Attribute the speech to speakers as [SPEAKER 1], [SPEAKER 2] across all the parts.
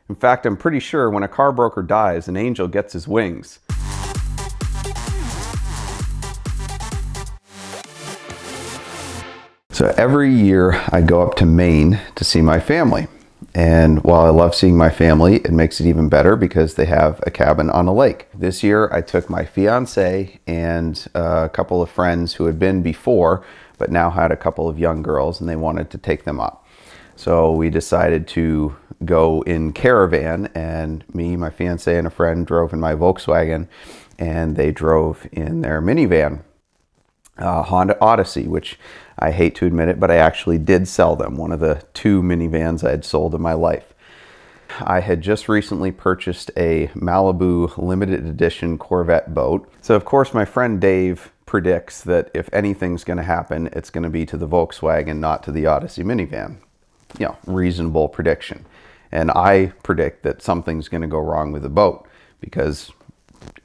[SPEAKER 1] In fact, I'm pretty sure when a car broker dies, an angel gets his wings. So every year I go up to Maine to see my family. And while I love seeing my family, it makes it even better because they have a cabin on a lake. This year I took my fiance and a couple of friends who had been before, but now had a couple of young girls and they wanted to take them up. So we decided to go in caravan, and me, my fiance, and a friend drove in my Volkswagen, and they drove in their minivan, Honda Odyssey, which I hate to admit it, but I actually did sell them. One of the 2 minivans I had sold in my life. I had just recently purchased a Malibu limited edition Corvette boat. So of course my friend Dave predicts that if anything's going to happen, it's going to be to the Volkswagen, not to the Odyssey minivan. You know, reasonable prediction. And I predict that something's going to go wrong with the boat, because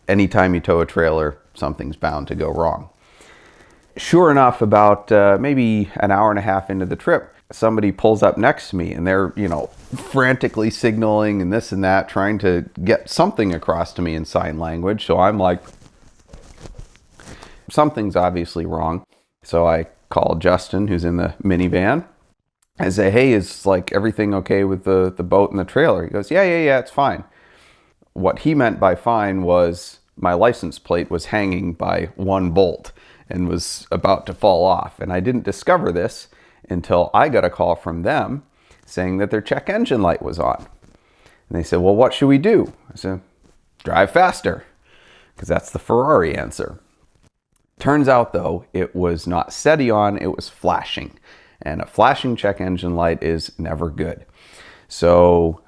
[SPEAKER 1] anytime you tow a trailer, something's bound to go wrong. Sure enough, about maybe an hour and a half into the trip, somebody pulls up next to me and they're, frantically signaling and this and that, trying to get something across to me in sign language. So I'm like, something's obviously wrong. So I call Justin, who's in the minivan. I say, hey, is like everything okay with the boat and the trailer? He goes, yeah, it's fine. What he meant by fine was my license plate was hanging by one bolt and was about to fall off. And I didn't discover this until I got a call from them saying that their check engine light was on. And they said, well, what should we do? I said, drive faster, because that's the Ferrari answer. Turns out though, it was not steady on, it was flashing. And a flashing check engine light is never good. So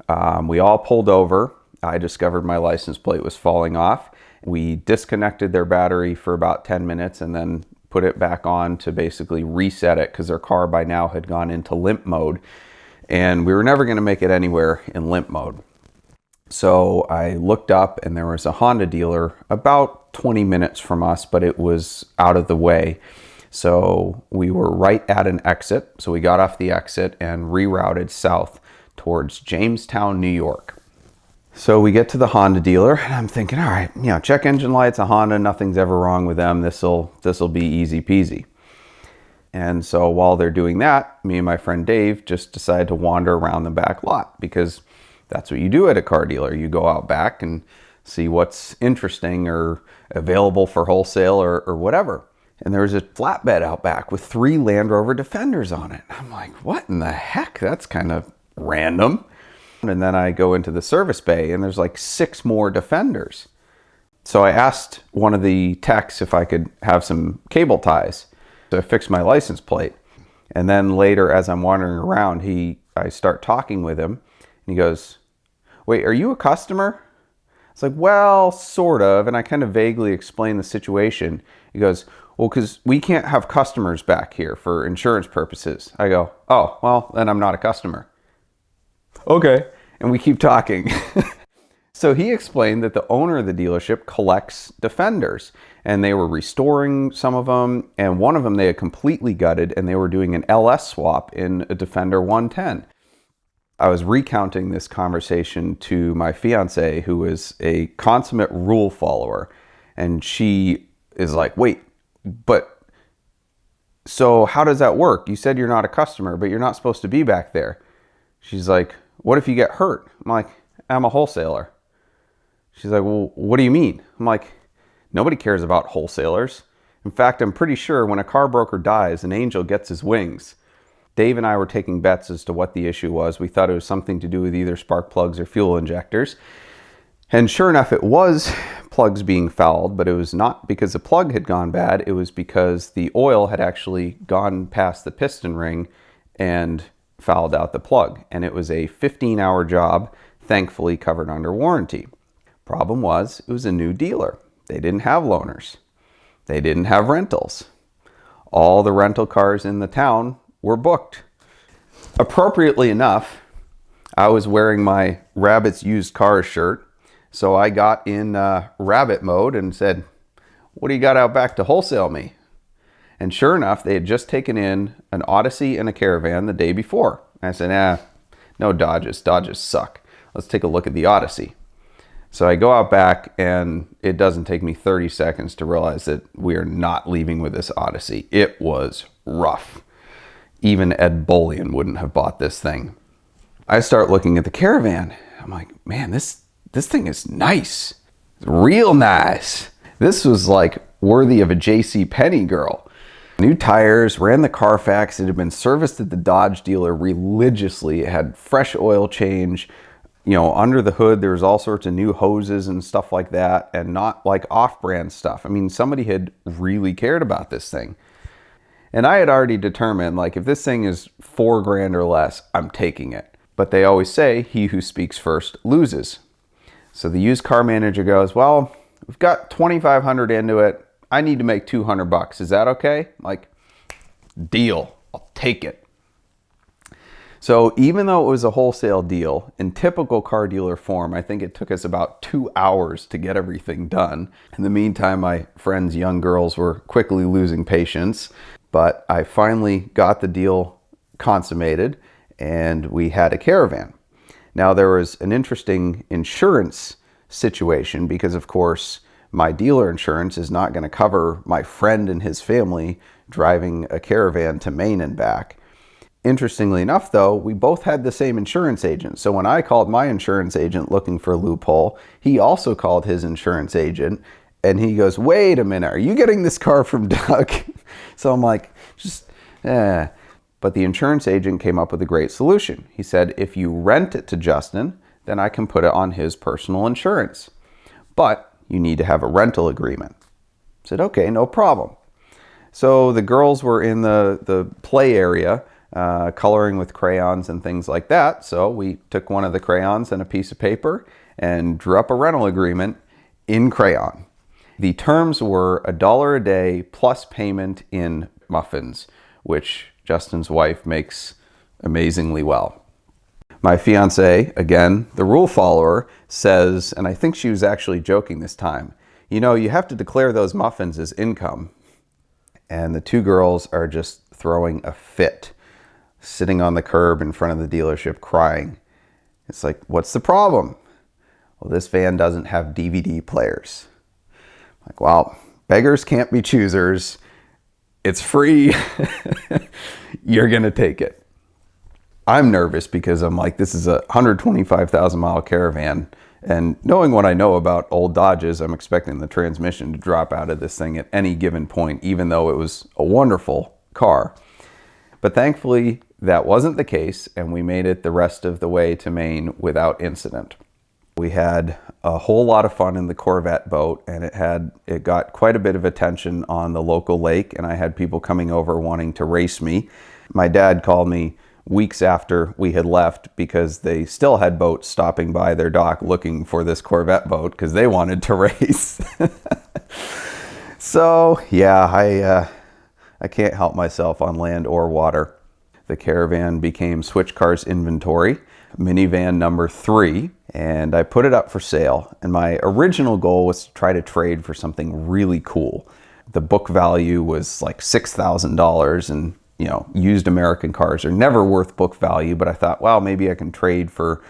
[SPEAKER 1] we all pulled over. I discovered my license plate was falling off. We disconnected their battery for about 10 minutes and then put it back on to basically reset it, because their car by now had gone into limp mode. And we were never going to make it anywhere in limp mode. So I looked up and there was a Honda dealer about 20 minutes from us, but it was out of the way. So we were right at an exit. So we got off the exit and rerouted south towards Jamestown, New York. So we get to the Honda dealer and I'm thinking, all right, check engine lights, a Honda, nothing's ever wrong with them. This'll be easy peasy. And so while they're doing that, me and my friend Dave just decided to wander around the back lot, because that's what you do at a car dealer. You go out back and see what's interesting or available for wholesale or whatever. And there was a flatbed out back with 3 Land Rover Defenders on it. I'm like, what in the heck? That's kind of random. And then I go into the service bay and there's like 6 more Defenders. So I asked one of the techs if I could have some cable ties to fix my license plate. And then later, as I'm wandering around, I start talking with him and he goes, wait, are you a customer? It's like, well, sort of. And I kind of vaguely explain the situation. He goes, well, because we can't have customers back here for insurance purposes. I go, oh, well, then I'm not a customer. Okay. And we keep talking. So he explained that the owner of the dealership collects Defenders, and they were restoring some of them, and one of them they had completely gutted, and they were doing an LS swap in a Defender 110. I was recounting this conversation to my fiance, who is a consummate rule follower, and she is like, wait, but so how does that work? You said you're not a customer, but you're not supposed to be back there. She's like, what if you get hurt? I'm like, I'm a wholesaler. She's like, well, what do you mean? I'm like, nobody cares about wholesalers. In fact, I'm pretty sure when a car broker dies, an angel gets his wings. Dave and I were taking bets as to what the issue was. We thought it was something to do with either spark plugs or fuel injectors. And sure enough, it was plugs being fouled, but it was not because the plug had gone bad. It was because the oil had actually gone past the piston ring and fouled out the plug. And it was a 15-hour job, thankfully covered under warranty. Problem was, it was a new dealer. They didn't have loaners. They didn't have rentals. All the rental cars in the town were booked. Appropriately enough, I was wearing my Rabbit's Used Cars shirt. So I got in rabbit mode and said, what do you got out back to wholesale me? And sure enough, they had just taken in an Odyssey and a Caravan the day before. And I said, no Dodges. Dodges suck. let's take a look at the Odyssey. So I go out back, and it doesn't take me 30 seconds to realize that we are not leaving with this Odyssey. It was rough. Even Ed Bullion wouldn't have bought this thing. I start looking at the Caravan. I'm like, man, this thing is nice. It's real nice. This was like worthy of a J.C. Penney girl. New tires, ran the Carfax. It had been serviced at the Dodge dealer religiously. It had fresh oil change. You know, under the hood, there was all sorts of new hoses and stuff like that, and not like off-brand stuff. I mean, somebody had really cared about this thing. And I had already determined, like, if this thing is $4,000 or less, I'm taking it. But they always say, he who speaks first loses. So the used car manager goes, well, we've got $2,500 into it. I need to make $200. Is that okay? I'm like, deal. I'll take it. So even though it was a wholesale deal, in typical car dealer form, I think it took us about 2 hours to get everything done. In the meantime, my friends' young girls were quickly losing patience, but I finally got the deal consummated, and we had a Caravan. Now, there was an interesting insurance situation because, of course, my dealer insurance is not going to cover my friend and his family driving a Caravan to Maine and back. Interestingly enough, though, we both had the same insurance agent. So when I called my insurance agent looking for a loophole, he also called his insurance agent, and he goes, wait a minute, are you getting this car from Doug? So I'm like, But the insurance agent came up with a great solution. He said, if you rent it to Justin, then I can put it on his personal insurance. But you need to have a rental agreement. I said, okay, no problem. So the girls were in the play area, coloring with crayons and things like that. So we took one of the crayons and a piece of paper and drew up a rental agreement in crayon. The terms were $1 a day plus payment in muffins, which Justin's wife makes amazingly well. My fiance, again, the rule follower, says, and I think she was actually joking this time, you know, you have to declare those muffins as income. And the two girls are just throwing a fit, sitting on the curb in front of the dealership crying. It's like, what's the problem? Well, this van doesn't have DVD players. I'm like, well, beggars can't be choosers. It's free. You're going to take it. I'm nervous because I'm like, this is a 125,000 mile Caravan. And knowing what I know about old Dodges, I'm expecting the transmission to drop out of this thing at any given point, even though it was a wonderful car. But thankfully, that wasn't the case, and we made it the rest of the way to Maine without incident. We had a whole lot of fun in the Corvette boat, and it got quite a bit of attention on the local lake, and I had people coming over wanting to race me. My dad called me weeks after we had left because they still had boats stopping by their dock looking for this Corvette boat because they wanted to race. So yeah, I can't help myself on land or water. The Caravan became Switch Cars inventory, minivan number 3, and I put it up for sale. And my original goal was to try to trade for something really cool. The book value was like $6,000, and you know, used American cars are never worth book value, but I thought, well, maybe I can trade for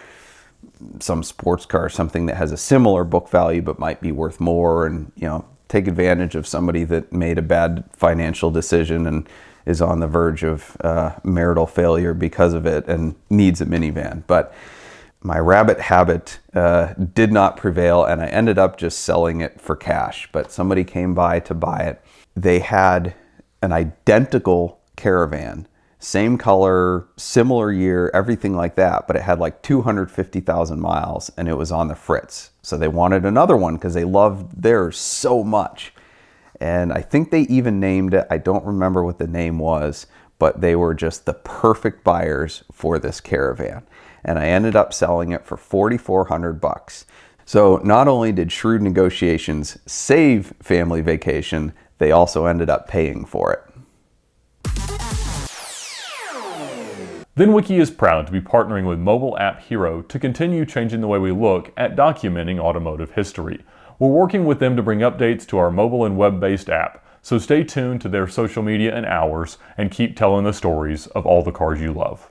[SPEAKER 1] some sports car, something that has a similar book value but might be worth more, and you know, take advantage of somebody that made a bad financial decision and is on the verge of marital failure because of it and needs a minivan. But my rabbit habit did not prevail, and I ended up just selling it for cash. But somebody came by to buy it. They had an identical Caravan, same color, similar year, everything like that, but it had like 250,000 miles and it was on the fritz. So they wanted another one because they loved theirs so much. And I think they even named it, I don't remember what the name was, but they were just the perfect buyers for this Caravan. And I ended up selling it for $4,400. So not only did shrewd negotiations save family vacation, they also ended up paying for it.
[SPEAKER 2] VINwiki is proud to be partnering with mobile app Hero to continue changing the way we look at documenting automotive history. We're working with them to bring updates to our mobile and web-based app, so stay tuned to their social media and ours and keep telling the stories of all the cars you love.